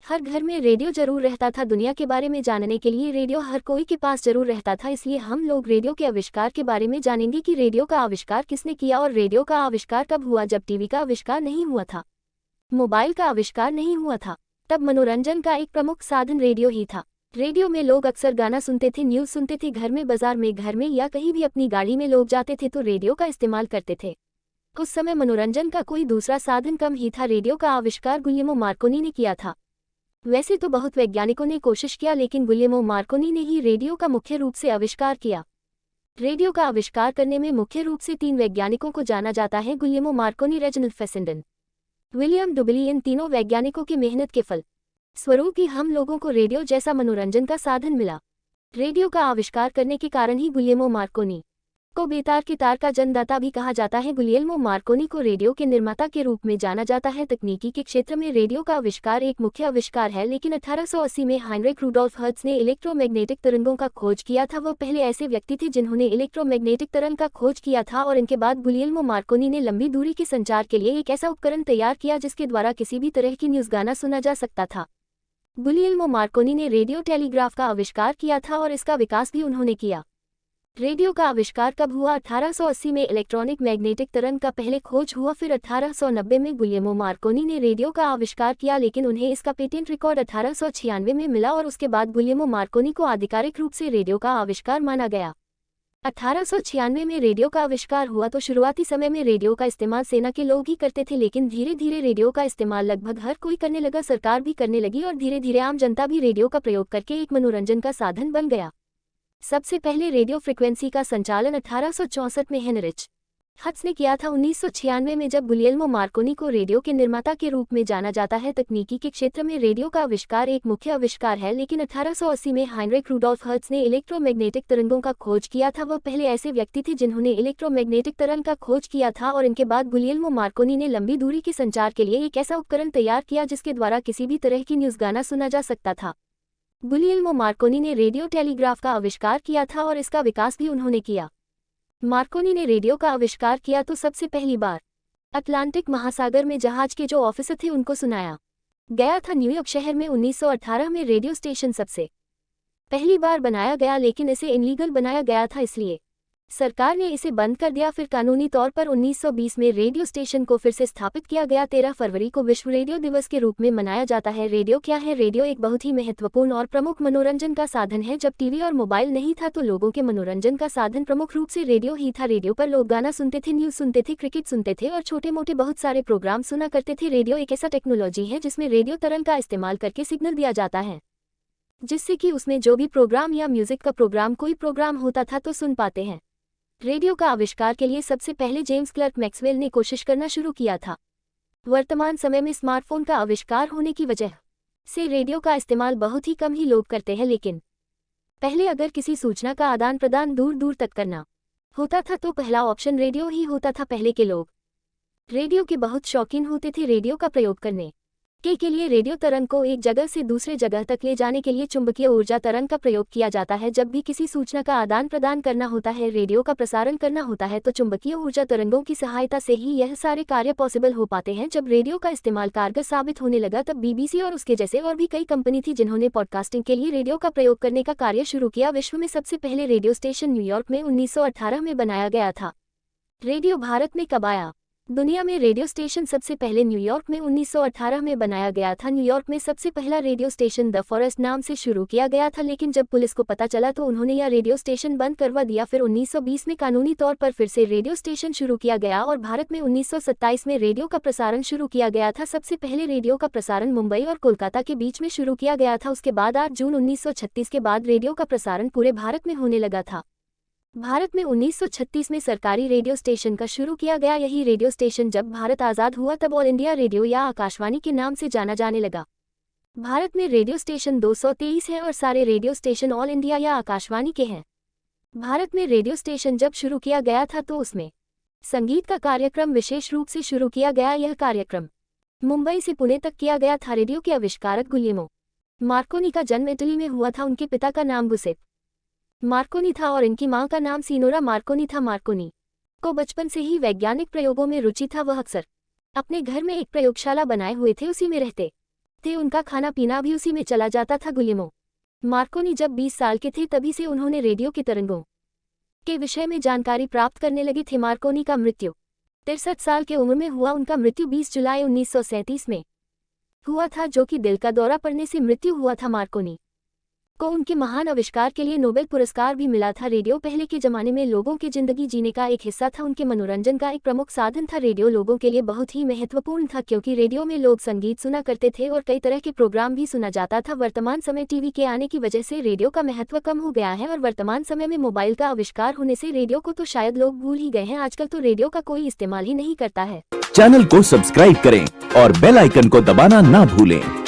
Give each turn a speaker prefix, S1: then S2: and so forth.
S1: हर घर में रेडियो जरूर रहता था। दुनिया के बारे में जानने के लिए रेडियो हर कोई के पास जरूर रहता था। इसलिए हम लोग रेडियो के आविष्कार के बारे में जानेंगे कि रेडियो का आविष्कार किसने किया और रेडियो का आविष्कार कब हुआ। जब टीवी का आविष्कार नहीं हुआ था, मोबाइल का आविष्कार नहीं हुआ था, तब मनोरंजन का एक प्रमुख साधन रेडियो ही था। रेडियो में लोग अक्सर गाना सुनते थे, न्यूज़ सुनते थे, घर में, बाजार में, घर में या कहीं भी अपनी गाड़ी में लोग जाते थे तो रेडियो का इस्तेमाल करते थे। उस समय मनोरंजन का कोई दूसरा साधन कम ही था। रेडियो का आविष्कार गुलियर्मो मार्कोनी ने किया था। वैसे तो बहुत वैज्ञानिकों ने कोशिश किया, लेकिन गुलियर्मो मार्कोनी ने ही रेडियो का मुख्य रूप से आविष्कार किया। रेडियो का आविष्कार करने में मुख्य रूप से 3 वैज्ञानिकों को जाना जाता है: गुलियर्मो मार्कोनी, रेजिनाल्ड फेसेंडन, विलियम डुबिली। इन तीनों वैज्ञानिकों की मेहनत के फल स्वरूप ही हम लोगों को रेडियो जैसा मनोरंजन का साधन मिला। रेडियो का आविष्कार करने के कारण ही गुलियर्मो मार्कोनी को बेतार के तार का जन्मदाता भी कहा जाता है। गुलियर्मो मार्कोनी को रेडियो के निर्माता के रूप में जाना जाता है। तकनीकी के क्षेत्र में रेडियो का आविष्कार एक मुख्य आविष्कार है, लेकिन 1880 में हाइनरिक रुडोल्फ हर्ट्ज ने इलेक्ट्रोमैग्नेटिक तरंगों का खोज किया था। वह पहले ऐसे व्यक्ति थे जिन्होंने इलेक्ट्रोमैग्नेटिक तरंग का खोज किया था, और इनके बाद गुलियर्मो मार्कोनी ने लंबी दूरी के संचार के लिए एक ऐसा उपकरण तैयार किया जिसके द्वारा किसी भी तरह की न्यूज़ गाना सुना जा सकता था। गुलियर्मो मार्कोनी ने रेडियो टेलीग्राफ का आविष्कार किया था और इसका विकास भी उन्होंने किया। रेडियो का आविष्कार कब हुआ? 1880 में इलेक्ट्रॉनिक मैग्नेटिक तरंग का पहले खोज हुआ। फिर 1890 में गुलियर्मो मार्कोनी ने रेडियो का आविष्कार किया, लेकिन उन्हें इसका पेटेंट रिकॉर्ड 1896 में मिला और उसके बाद गुलियर्मो मार्कोनी को आधिकारिक रूप से रेडियो का आविष्कार माना गया। 1896 में रेडियो का आविष्कार हुआ तो शुरुआती समय में रेडियो का इस्तेमाल सेना के लोग ही करते थे, लेकिन धीरे धीरे रेडियो का इस्तेमाल लगभग हर कोई करने लगा, सरकार भी करने लगी और धीरे धीरे आम जनता भी रेडियो का प्रयोग करके एक मनोरंजन का साधन बन गया। सबसे पहले रेडियो फ्रिक्वेंसी का संचालन 1864 में हेनरिच हर्ट्ज ने किया था। 1996 में जब गुलियर्मो मार्कोनी को रेडियो के निर्माता के रूप में जाना जाता है। तकनीकी के क्षेत्र में रेडियो का आविष्कार एक मुख्य आविष्कार है, लेकिन 1880 में हाइनरिक रुडोल्फ हर्ट्ज ने इलेक्ट्रोमैग्नेटिक तरंगों का खोज किया था। वह पहले ऐसे व्यक्ति थे जिन्होंने इलेक्ट्रोमैग्नेटिक तरंग का खोज किया था, और इनके बाद गुलियर्मो मार्कोनी ने लंबी दूरी के संचार के लिए एक ऐसा उपकरण तैयार किया जिसके द्वारा किसी भी तरह की न्यूज़ गाना सुना जा सकता था। गुलियर्मो मार्कोनी ने रेडियो टेलीग्राफ का आविष्कार किया था और इसका विकास भी उन्होंने किया। मार्कोनी ने रेडियो का आविष्कार किया तो सबसे पहली बार अटलांटिक महासागर में जहाज के जो ऑफिसर थे उनको सुनाया गया था। न्यूयॉर्क शहर में 1918 में रेडियो स्टेशन सबसे पहली बार बनाया गया, लेकिन इसे इनलीगल बनाया गया था, इसलिए सरकार ने इसे बंद कर दिया। फिर कानूनी तौर पर 1920 में रेडियो स्टेशन को फिर से स्थापित किया गया। 13 फरवरी को विश्व रेडियो दिवस के रूप में मनाया जाता है। रेडियो क्या है? रेडियो एक बहुत ही महत्वपूर्ण और प्रमुख मनोरंजन का साधन है। जब टीवी और मोबाइल नहीं था तो लोगों के मनोरंजन का साधन प्रमुख रूप से रेडियो ही था। रेडियो पर लोग गाना सुनते थे, न्यूज़ सुनते थे, क्रिकेट सुनते थे और छोटे मोटे बहुत सारे प्रोग्राम सुना करते थे। रेडियो एक ऐसा टेक्नोलॉजी है जिसमें रेडियो तरंग का इस्तेमाल करके सिग्नल दिया जाता है, जिससे कि उसमें जो भी प्रोग्राम या म्यूजिक का प्रोग्राम कोई प्रोग्राम होता था तो सुन पाते हैं। रेडियो का आविष्कार के लिए सबसे पहले जेम्स क्लर्क मैक्सवेल ने कोशिश करना शुरू किया था। वर्तमान समय में स्मार्टफोन का आविष्कार होने की वजह से रेडियो का इस्तेमाल बहुत ही कम ही लोग करते हैं, लेकिन पहले अगर किसी सूचना का आदान प्रदान दूर दूर तक करना होता था तो पहला ऑप्शन रेडियो ही होता था। पहले के लोग रेडियो के बहुत शौकीन होते थे। रेडियो का प्रयोग करने के लिए रेडियो तरंग को एक जगह से दूसरे जगह तक ले जाने के लिए चुंबकीय ऊर्जा तरंग का प्रयोग किया जाता है। जब भी किसी सूचना का आदान प्रदान करना होता है, रेडियो का प्रसारण करना होता है, तो चुंबकीय ऊर्जा तरंगों की सहायता से ही यह सारे कार्य पॉसिबल हो पाते हैं। जब रेडियो का इस्तेमाल कारगर साबित होने लगा तब बीबीसी और उसके जैसे और भी कई कंपनी थी जिन्होंने पॉडकास्टिंग के लिए रेडियो का प्रयोग करने का कार्य शुरू किया। विश्व में सबसे पहले रेडियो स्टेशन न्यूयॉर्क में 1918 में बनाया गया था। रेडियो भारत में कब आया? दुनिया में रेडियो स्टेशन सबसे पहले न्यूयॉर्क में 1918 में बनाया गया था। न्यूयॉर्क में सबसे पहला रेडियो स्टेशन द फॉरेस्ट नाम से शुरू किया गया था, लेकिन जब पुलिस को पता चला तो उन्होंने यह रेडियो स्टेशन बंद करवा दिया। फिर 1920 में कानूनी तौर पर फिर से रेडियो स्टेशन शुरू किया गया और भारत में 1927 में रेडियो का प्रसारण शुरू किया गया था। सबसे पहले रेडियो का प्रसारण मुंबई और कोलकाता के बीच में शुरू किया गया था। उसके बाद 8 जून 1936 के बाद रेडियो का प्रसारण पूरे भारत में होने लगा था। भारत में 1936 में सरकारी रेडियो स्टेशन का शुरू किया गया। यही रेडियो स्टेशन जब भारत आज़ाद हुआ तब ऑल इंडिया रेडियो या आकाशवाणी के नाम से जाना जाने लगा। भारत में रेडियो स्टेशन 223 है और सारे रेडियो स्टेशन ऑल इंडिया या आकाशवाणी के हैं। भारत में रेडियो स्टेशन जब शुरू किया गया था तो उसमें संगीत का कार्यक्रम विशेष रूप से शुरू किया गया। यह कार्यक्रम मुंबई से पुणे तक किया गया था। रेडियो के आविष्कारक गुलियर्मो मार्कोनी का जन्म इटली में हुआ था। उनके पिता का नाम गुसेप मार्कोनी था और इनकी मां का नाम सिनोरा मार्कोनी था। मार्कोनी को बचपन से ही वैज्ञानिक प्रयोगों में रुचि था। वह अक्सर अपने घर में एक प्रयोगशाला बनाए हुए थे, उसी में रहते थे, उनका खाना पीना भी उसी में चला जाता था। गुलियमो मार्कोनी जब 20 साल के थे तभी से उन्होंने रेडियो के तरंगों के विषय में जानकारी प्राप्त करने लगे थे। मार्कोनी का मृत्यु 63 साल के उम्र में हुआ। उनका मृत्यु 20 जुलाई 1937 में हुआ था, जो कि दिल का दौरा पड़ने से मृत्यु हुआ था। मार्कोनी को उनके महान आविष्कार के लिए नोबेल पुरस्कार भी मिला था। रेडियो पहले के जमाने में लोगों के जिंदगी जीने का एक हिस्सा था, उनके मनोरंजन का एक प्रमुख साधन था। रेडियो लोगों के लिए बहुत ही महत्वपूर्ण था, क्योंकि रेडियो में लोग संगीत सुना करते थे और कई तरह के प्रोग्राम भी सुना जाता था। वर्तमान समय टीवी के आने की वजह से रेडियो का महत्व कम हो गया है और वर्तमान समय में मोबाइल का आविष्कार होने से रेडियो को तो शायद लोग भूल ही गए हैं। आजकल तो रेडियो का कोई इस्तेमाल ही नहीं करता है।
S2: चैनल को सब्सक्राइब करें और बेल आइकन को दबाना ना भूलें।